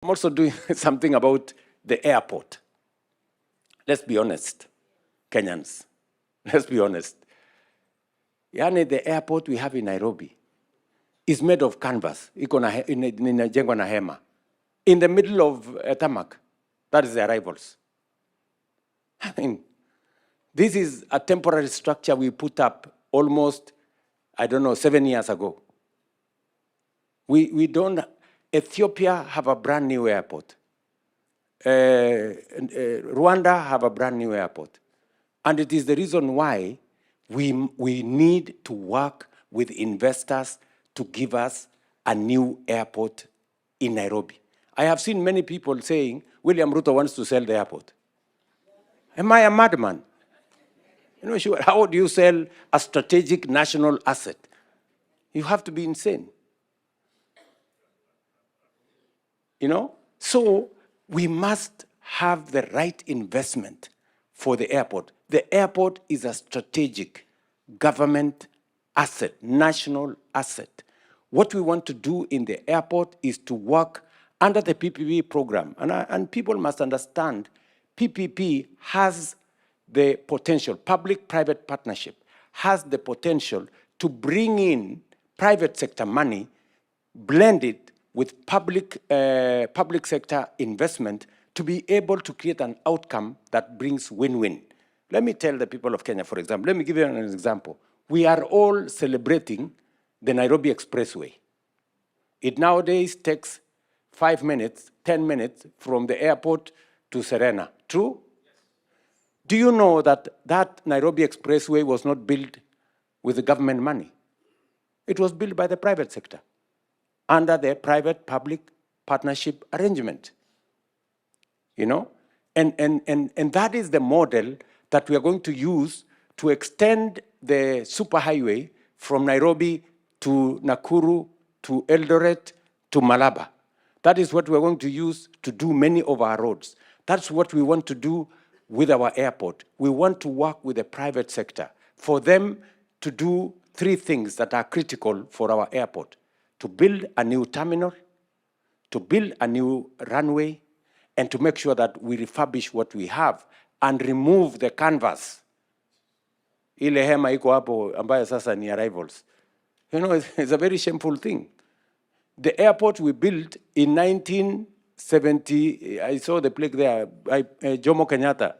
I'm also doing something about the airport. Let's be honest, Kenyans. Let's be honest. Yani, the airport we have in Nairobi is made of canvas. Inajengwa na hema. In the middle of tarmac. That is the arrivals. I mean, this is a temporary structure we put up almost, 7 years ago. We don't, Ethiopia have a brand new airport. Rwanda have a brand new airport. And it is the reason why we need to work with investors to give us a new airport in Nairobi. I have seen many people saying, William Ruto wants to sell the airport. Am I a madman? Sure. How do you sell a strategic national asset? You have to be insane. So we must have the right investment for the airport. The airport is a strategic government asset, national asset. What we want to do in the airport is to work under the PPP program. And people must understand, PPP has the potential, public-private partnership has the potential to bring in private sector money, blend it with public sector investment to be able to create an outcome that brings win-win. Let me tell the people of Kenya, for example, let me give you an example. We are all celebrating the Nairobi Expressway. It nowadays takes 5 minutes, 10 minutes from the airport to Serena. True? Yes. Do you know that that Nairobi Expressway was not built with the government money? It was built by the private sector under the private-public partnership arrangement. And that is the model that we are going to use to extend the superhighway from Nairobi to Nakuru, to Eldoret, to Malaba. That is what we're going to use to do many of our roads. That's what we want to do with our airport. We want to work with the private sector for them to do 3 things that are critical for our airport: to build a new terminal, to build a new runway, and to make sure that we refurbish what we have and remove the canvas. Ile hema iko hapo ambayo sasa ni arrivals. It's a very shameful thing. The airport we built in 1970, I saw the plaque there, Jomo Kenyatta.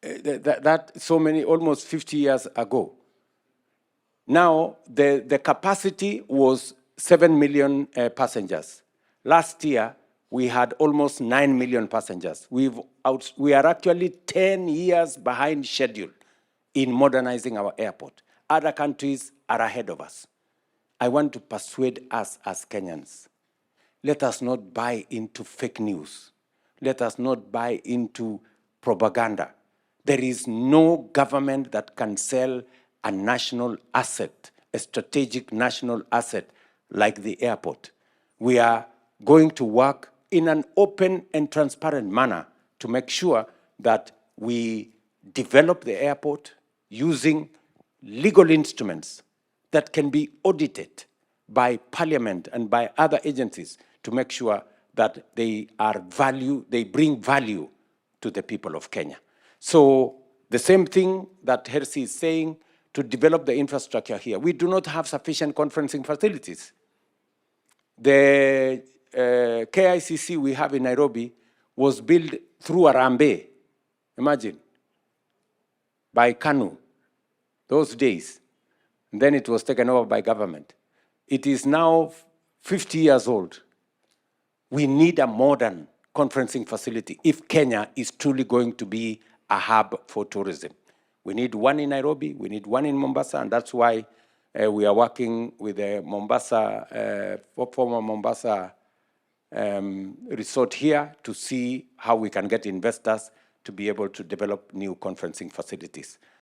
That so many, almost 50 years ago. Now, the capacity was 7 million passengers. Last year, we had almost 9 million passengers. We are actually 10 years behind schedule in modernizing our airport. Other countries are ahead of us. I want to persuade us as Kenyans. Let us not buy into fake news. Let us not buy into propaganda. There is no government that can sell a national asset, a strategic national asset like the airport. We are going to work in an open and transparent manner to make sure that we develop the airport using legal instruments that can be audited by Parliament and by other agencies to make sure that they bring value to the people of Kenya. So the same thing that Hersi is saying, to develop the infrastructure here. We do not have sufficient conferencing facilities. The KICC we have in Nairobi was built through Harambee, imagine, by KANU, those days. And then it was taken over by government. It is now 50 years old. We need a modern conferencing facility if Kenya is truly going to be a hub for tourism. We need one in Nairobi, we need one in Mombasa, and that's why we are working with the Mombasa, former Mombasa resort here to see how we can get investors to be able to develop new conferencing facilities.